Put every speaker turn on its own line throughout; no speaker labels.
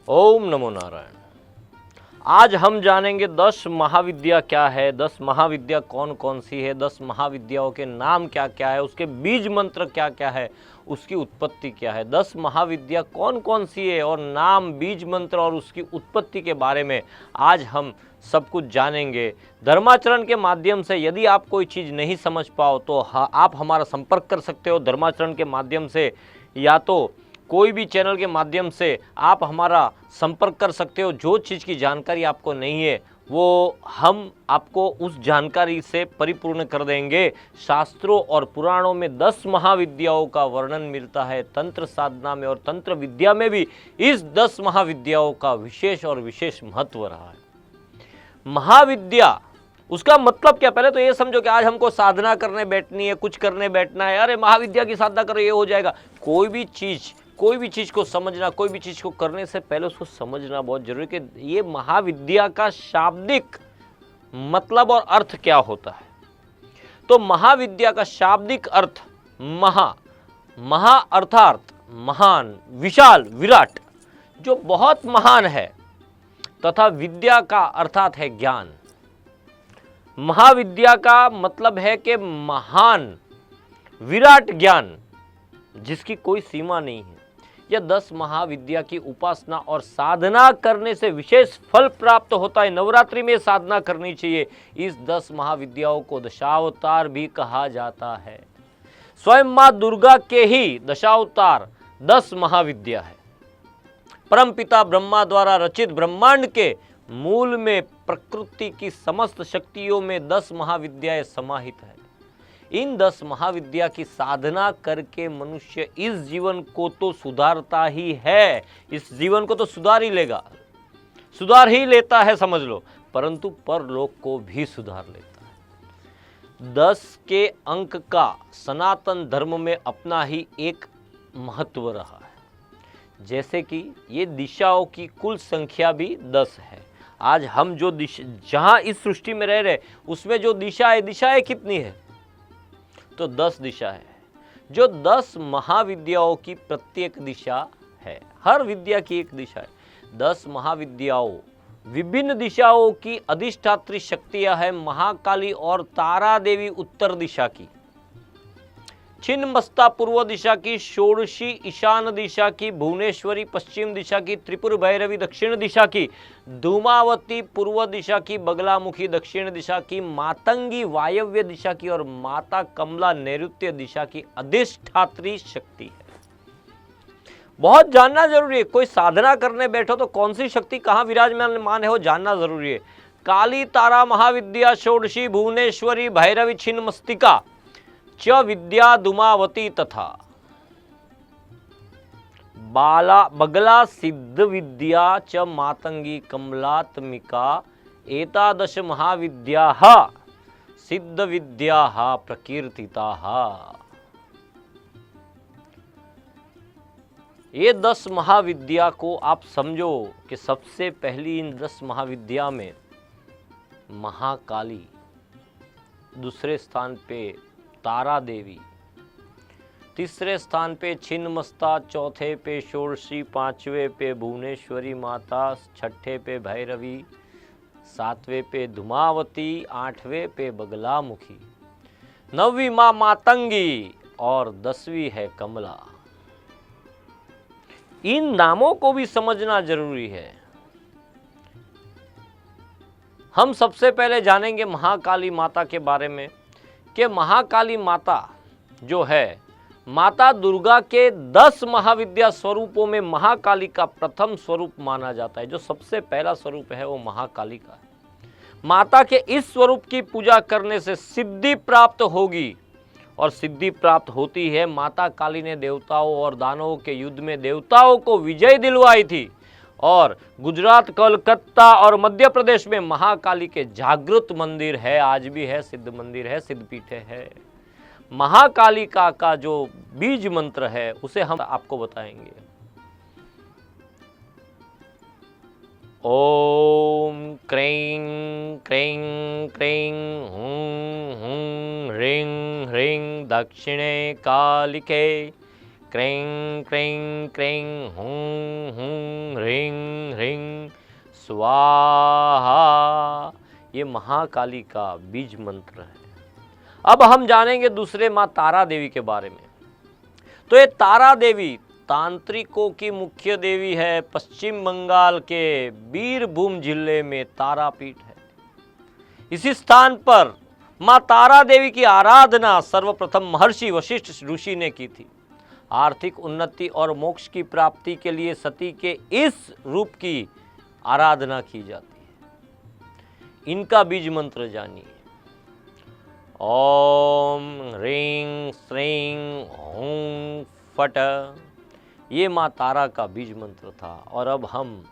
ओम नमो नारायण। आज हम जानेंगे 10 महाविद्या क्या है, 10 महाविद्या कौन कौन सी है, 10 महाविद्याओं के नाम क्या क्या है, उसके बीज मंत्र क्या क्या है, उसकी उत्पत्ति क्या है। 10 महाविद्या कौन कौन सी है और नाम, बीज मंत्र और उसकी उत्पत्ति के बारे में आज हम सब कुछ जानेंगे धर्माचरण के माध्यम से। यदि आप कोई चीज़ नहीं समझ पाओ तो आप हमारा संपर्क कर सकते हो धर्माचरण के माध्यम से, या तो कोई भी चैनल के माध्यम से आप हमारा संपर्क कर सकते हो। जो चीज़ की जानकारी आपको नहीं है वो हम आपको उस जानकारी से परिपूर्ण कर देंगे। शास्त्रों और पुराणों में 10 महाविद्याओं का वर्णन मिलता है, तंत्र साधना में और तंत्र विद्या में भी इस 10 महाविद्याओं का विशेष और विशेष महत्व रहा है। महाविद्या उसका मतलब क्या, पहले तो ये समझो कि आज हमको साधना करने बैठनी है, कुछ करने बैठना है, अरे महाविद्या की साधना करो ये हो जाएगा। कोई भी चीज़ को समझना, कोई भी चीज़ को करने से पहले उसको समझना बहुत जरूरी है कि ये महाविद्या का शाब्दिक मतलब और अर्थ क्या होता है। तो महाविद्या का शाब्दिक अर्थ महा अर्थात महान, विशाल, विराट, जो बहुत महान है, तथा विद्या का अर्थात है ज्ञान। महाविद्या का मतलब है कि महान, विराट ज्ञान जिसकी कोई सीमा नहीं है। यह 10 महाविद्या की उपासना और साधना करने से विशेष फल प्राप्त होता है। नवरात्रि में साधना करनी चाहिए। इस 10 महाविद्याओं को दशावतार भी कहा जाता है। स्वयं मां दुर्गा के ही दशावतार 10 महाविद्या है। परमपिता ब्रह्मा द्वारा रचित ब्रह्मांड के मूल में प्रकृति की समस्त शक्तियों में 10 महाविद्याएं समाहित है। इन 10 महाविद्या की साधना करके मनुष्य इस जीवन को तो सुधारता ही है, इस जीवन को तो सुधार ही लेता है समझ लो, परंतु परलोक को भी सुधार लेता है। 10 के अंक का सनातन धर्म में अपना ही एक महत्व रहा है। जैसे कि ये दिशाओं की कुल संख्या भी 10 है। आज हम जो जहां इस सृष्टि में रह रहे उसमें जो दिशाएं कितनी है, तो 10 दिशा है। जो 10 महाविद्याओं की प्रत्येक दिशा है, हर विद्या की एक दिशा है। 10 महाविद्याओं विभिन्न दिशाओं की अधिष्ठात्री शक्तियां हैं। महाकाली और तारा देवी उत्तर दिशा की, छिन्नमस्ता पूर्व दिशा की, षोडशी ईशान दिशा की, भुवनेश्वरी पश्चिम दिशा की, त्रिपुर भैरवी दक्षिण दिशा की, धूमावती पूर्व दिशा की, बगलामुखी दक्षिण दिशा की, मातंगी वायव्य दिशा की और माता कमला नैऋत्य दिशा की अधिष्ठात्री शक्ति है। बहुत जानना जरूरी है। कोई साधना करने बैठो तो कौन सी शक्ति कहाँ विराजमान है वो जानना जरूरी है। काली तारा महाविद्या षोडशी भुवनेश्वरी भैरवी छिन्नमस्तिका च विद्या दुमावती तथा बगला सिद्ध विद्या च मातंगी कमलात्मिका एतादश महाविद्याः सिद्ध विद्याः प्रकीर्तिताः। ये 10 महाविद्या को आप समझो कि सबसे पहली इन 10 महाविद्या में महाकाली, दूसरे स्थान पे तारा देवी, तीसरे स्थान पे छिन्नमस्ता, चौथे पे षोडशी, पांचवे पे भुवनेश्वरी माता, छठे पे भैरवी, सातवें पे धुमावती, आठवें पे बगलामुखी, 9वीं मां मातंगी और 10वीं है कमला। इन नामों को भी समझना जरूरी है। हम सबसे पहले जानेंगे महाकाली माता के बारे में कि महाकाली माता जो है, माता दुर्गा के 10 महाविद्या स्वरूपों में महाकाली का प्रथम स्वरूप माना जाता है। जो सबसे पहला स्वरूप है वो महाकाली का है। माता के इस स्वरूप की पूजा करने से सिद्धि प्राप्त होगी और सिद्धि प्राप्त होती है। माता काली ने देवताओं और दानवों के युद्ध में देवताओं को विजय दिलवाई थी और गुजरात, कलकत्ता और मध्य प्रदेश में महाकाली के जागृत मंदिर है, आज भी है, सिद्ध मंदिर है, सिद्ध पीठे है। महाकालिका का जो बीज मंत्र है उसे हम आपको बताएंगे। ओम क्रीं क्रीं क्रीं हूं हूं ह्रीं ह्रीं दक्षिणे कालिके क्रीं क्रीं क्रीं हूं हूं ह्रीं स्वाहा, ये महाकाली का बीज मंत्र है। अब हम जानेंगे दूसरे माँ तारा देवी के बारे में। तो ये तारा देवी तांत्रिकों की मुख्य देवी है। पश्चिम बंगाल के बीरभूम जिले में तारापीठ है। इसी स्थान पर माँ तारा देवी की आराधना सर्वप्रथम महर्षि वशिष्ठ ऋषि ने की थी। आर्थिक उन्नति और मोक्ष की प्राप्ति के लिए सती के इस रूप की आराधना की जाती है। इनका बीज मंत्र जानिए। ओम ह्रीं श्रीं हूं फट, ये माँ तारा का बीज मंत्र था। और अब हम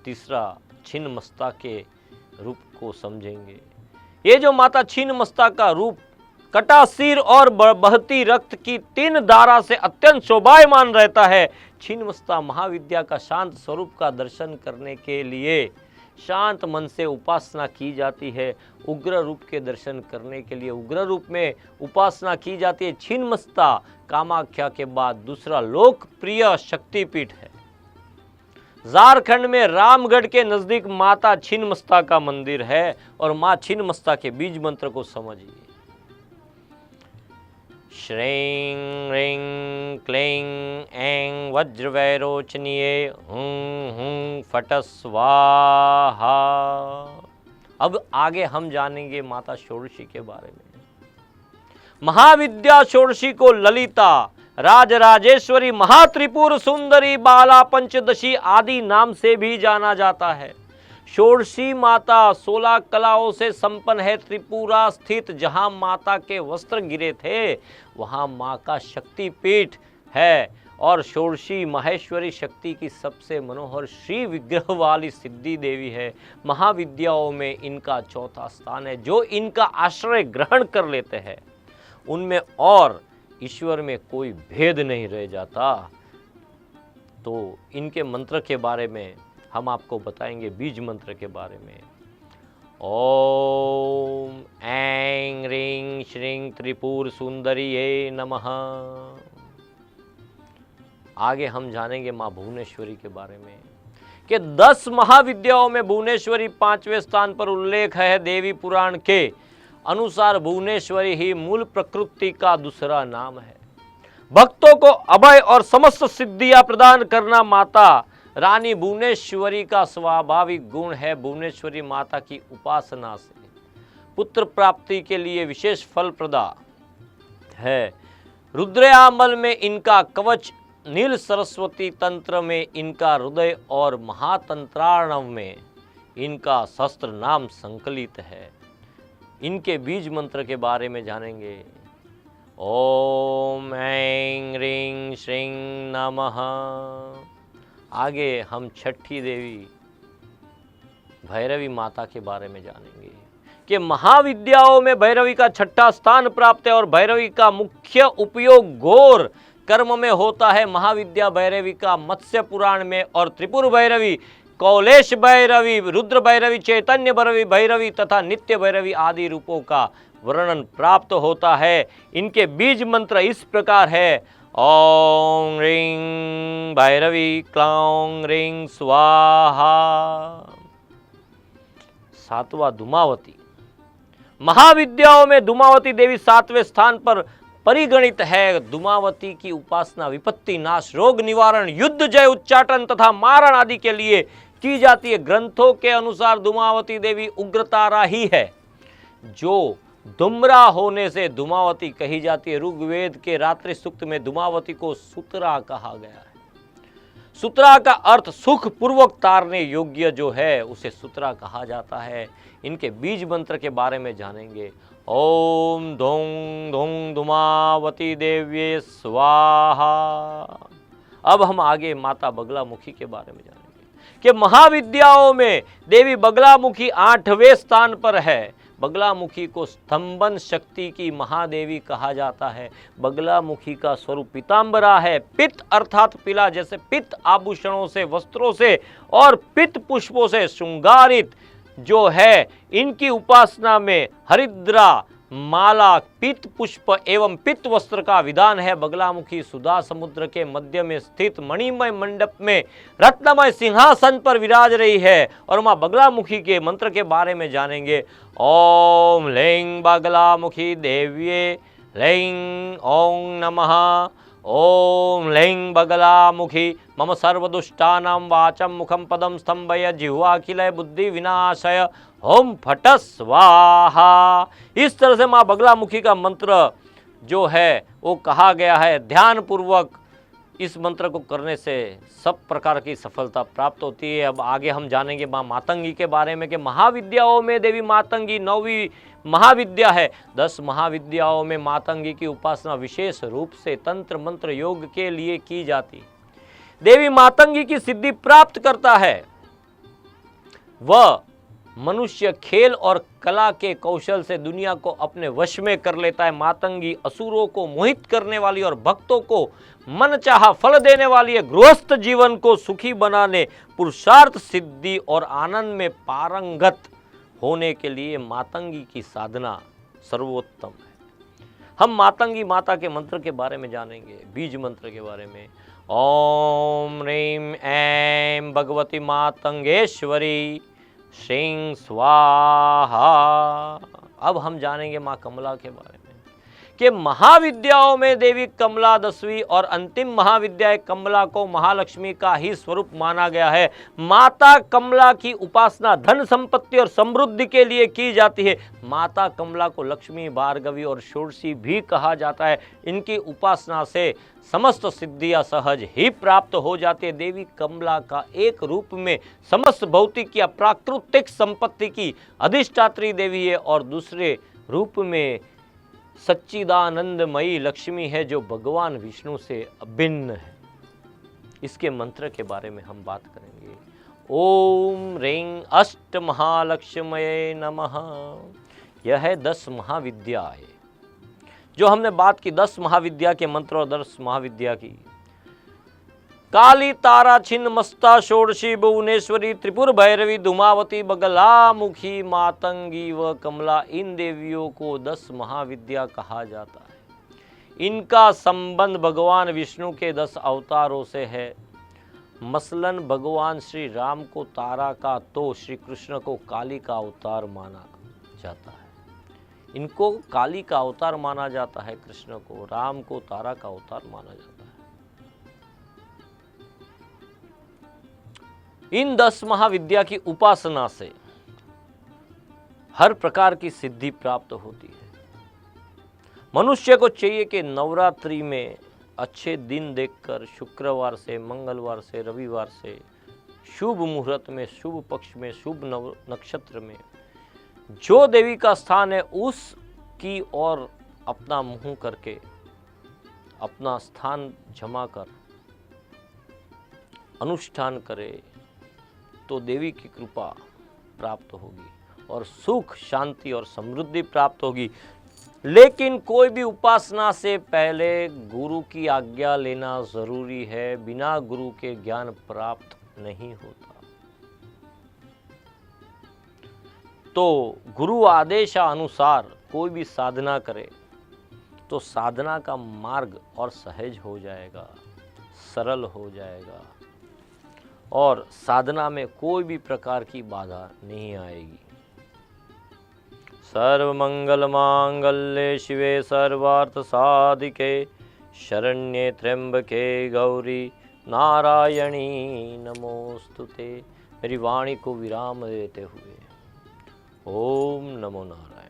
तीसरा छिन्नमस्ता के रूप को समझेंगे। ये जो माता छिन्नमस्ता का रूप कटा सिर और बहती रक्त की 3 धारा से अत्यंत शोभायमान रहता है। छिन्नमस्ता महाविद्या का शांत स्वरूप का दर्शन करने के लिए शांत मन से उपासना की जाती है। उग्र रूप के दर्शन करने के लिए उग्र रूप में उपासना की जाती है। छिन्नमस्ता कामाख्या के बाद दूसरा लोकप्रिय शक्तिपीठ है। झारखंड में रामगढ़ के नजदीक माता छिन्नमस्ता का मंदिर है। और मां छिन्नमस्ता के बीज मंत्र को समझिए। श्रीं ह्रीं क्लीं ऐं वज्रवैरोचनीये हुं हुं फट स्वाहा। अब आगे हम जानेंगे माता षोडशी के बारे में। महाविद्या षोडशी को ललिता, राजराजेश्वरी, महात्रिपुर सुंदरी, बाला पंचदशी आदि नाम से भी जाना जाता है। षोडशी माता 16 कलाओं से संपन्न है। त्रिपुरा स्थित जहां माता के वस्त्र गिरे थे वहां मां का शक्तिपीठ है। और षोडशी माहेश्वरी शक्ति की सबसे मनोहर श्री विग्रह वाली सिद्धि देवी है। महाविद्याओं में इनका चौथा स्थान है। जो इनका आश्रय ग्रहण कर लेते हैं उनमें और ईश्वर में कोई भेद नहीं रह जाता। तो इनके मंत्र के बारे में हम आपको बताएंगे। बीज मंत्र के बारे में ओम ऐं ह्रीं श्रीं त्रिपुर सुंदरिये नमः। आगे हम जानेंगे माँ भुवनेश्वरी के बारे में कि 10 महाविद्याओं में भुवनेश्वरी 5वें स्थान पर उल्लेख है। देवी पुराण के अनुसार भुवनेश्वरी ही मूल प्रकृति का दूसरा नाम है। भक्तों को अभय और समस्त सिद्धियां प्रदान करना माता रानी भुवनेश्वरी का स्वाभाविक गुण है। भुवनेश्वरी माता की उपासना से पुत्र प्राप्ति के लिए विशेष फल प्रदा है। रुद्रयामल में इनका कवच, नील सरस्वती तंत्र में इनका हृदय और महातंत्रार्णव में इनका शस्त्र नाम संकलित है। इनके बीज मंत्र के बारे में जानेंगे। ओम ऐं ह्रीं श्रीं नमः। आगे हम छठी देवी भैरवी माता के बारे में जानेंगे कि महाविद्याओं में भैरवी का 6ठा स्थान प्राप्त है। और भैरवी का मुख्य उपयोग घोर कर्म में होता है। महाविद्या भैरवी का मत्स्य पुराण में और त्रिपुर भैरवी, कौलेश भैरवी, रुद्र भैरवी, चैतन्य भैरवी, भैरवी तथा नित्य भैरवी आदि रूपों का वर्णन प्राप्त होता है। इनके बीज मंत्र इस प्रकार है। ओम ह्रीं भैरवी क्लौं ह्रीं स्वाहा। 7वां धूमावती। महाविद्याओं में धूमावती देवी 7वें स्थान पर परिगणित है। धूमावती की उपासना विपत्ति नाश, रोग निवारण, युद्ध जय, उच्चाटन तथा मारण आदि के लिए की जाती है। ग्रंथों के अनुसार धूमावती देवी उग्रतारा ही है जो धूम्रा होने से धूमावती कही जाती है। ऋग्वेद के रात्रि सूक्त में धूमावती को सुतरा कहा गया है। सुतरा का अर्थ सुख पूर्वक तारने योग्य जो है उसे सुतरा कहा जाता है। इनके बीज मंत्र के बारे में जानेंगे। ओम धौं धौं धूमावती देव्ये स्वाहा। अब हम आगे माता बगलामुखी के बारे में जानेंगे कि महाविद्याओं में देवी बगलामुखी 8वें स्थान पर है। बगलामुखी को स्तंभन शक्ति की महादेवी कहा जाता है। बगलामुखी का स्वरूप पीतांबरा है। पित्त अर्थात पीला, जैसे पित्त आभूषणों से, वस्त्रों से और पित्त पुष्पों से श्रृंगारित जो है। इनकी उपासना में हरिद्रा, माला, पीत पुष्प एवं पित्त वस्त्र का विधान है। बगलामुखी सुधा समुद्र के मध्य में स्थित मणिमय मंडप में रत्नमय सिंहासन पर विराज रही है। और मां बगलामुखी के मंत्र के बारे में जानेंगे। ओम लें बगलामुखी देव्ये लें ओं नमः। ओम लें बगलामुखी मम सर्वदुष्टानां वाचं मुखं पदं स्तंभय जिह्वाखिलय बुद्धि विनाशय ओम फट स्वाहा। इस तरह से मां बगलामुखी का मंत्र जो है वो कहा गया है। ध्यान पूर्वक इस मंत्र को करने से सब प्रकार की सफलता प्राप्त होती है। अब आगे हम जानेंगे मां मातंगी के बारे में कि महाविद्याओं में देवी मातंगी 9वीं महाविद्या है। 10 महाविद्याओं में मातंगी की उपासना विशेष रूप से तंत्र मंत्र योग के लिए की जाती। देवी मातंगी की सिद्धि प्राप्त करता है वह मनुष्य खेल और कला के कौशल से दुनिया को अपने वश में कर लेता है। मातंगी असुरों को मोहित करने वाली और भक्तों को मनचाहा फल देने वाली है। गृहस्थ जीवन को सुखी बनाने, पुरुषार्थ सिद्धि और आनंद में पारंगत होने के लिए मातंगी की साधना सर्वोत्तम है। हम मातंगी माता के मंत्र के बारे में जानेंगे, बीज मंत्र के बारे में। ओम ह्रीं ऐं भगवती मातंगेश्वरी श्रीं स्वाहा। अब हम जानेंगे मां कमला के बारे में कि महाविद्याओं में देवी कमला 10वीं और अंतिम महाविद्या कमला को महालक्ष्मी का ही स्वरूप माना गया है। माता कमला की उपासना धन संपत्ति और समृद्धि के लिए की जाती है। माता कमला को लक्ष्मी, भार्गवी और षोडशी भी कहा जाता है। इनकी उपासना से समस्त सिद्धियां सहज ही प्राप्त हो जाती है। देवी कमला का एक रूप में समस्त भौतिक या प्राकृतिक संपत्ति की अधिष्ठात्री देवी है और दूसरे रूप में सच्चिदानंदमयी लक्ष्मी है जो भगवान विष्णु से अभिन्न है। इसके मंत्र के बारे में हम बात करेंगे। ओम ह्रीं अष्ट महालक्ष्मये नमः। यह है 10 महाविद्या है जो हमने बात की। 10 महाविद्या के मंत्र और 10 महाविद्या की। काली, तारा, छिन्न मस्ता, षोडशी, भुवनेश्वरी, त्रिपुर भैरवी, धूमावती, बगलामुखी, मातंगी व कमला, इन देवियों को 10 महाविद्या कहा जाता है। इनका संबंध भगवान विष्णु के 10 अवतारों से है। मसलन भगवान श्री राम को तारा का तो श्री कृष्ण को काली का अवतार माना जाता है। इनको काली का अवतार माना जाता है, कृष्ण को, राम को तारा का अवतार माना जाता है। इन 10 महाविद्या की उपासना से हर प्रकार की सिद्धि प्राप्त होती है। मनुष्य को चाहिए कि नवरात्रि में अच्छे दिन देखकर शुक्रवार से, मंगलवार से, रविवार से, शुभ मुहूर्त में, शुभ पक्ष में, शुभ नक्षत्र में जो देवी का स्थान है उसकी ओर अपना मुंह करके अपना स्थान जमा कर अनुष्ठान करे तो देवी की कृपा प्राप्त होगी और सुख, शांति और समृद्धि प्राप्त होगी। लेकिन कोई भी उपासना से पहले गुरु की आज्ञा लेना जरूरी है। बिना गुरु के ज्ञान प्राप्त नहीं होता। तो गुरु आदेश अनुसार कोई भी साधना करे तो साधना का मार्ग और सहज हो जाएगा, सरल हो जाएगा और साधना में कोई भी प्रकार की बाधा नहीं आएगी। सर्वमंगल मांगल्ये शिवे सर्वार्थ साधिके शरण्ये त्र्यंबके गौरी नारायणी नमोस्तुते। मेरी वाणी को विराम देते हुए ओम नमो नारायण।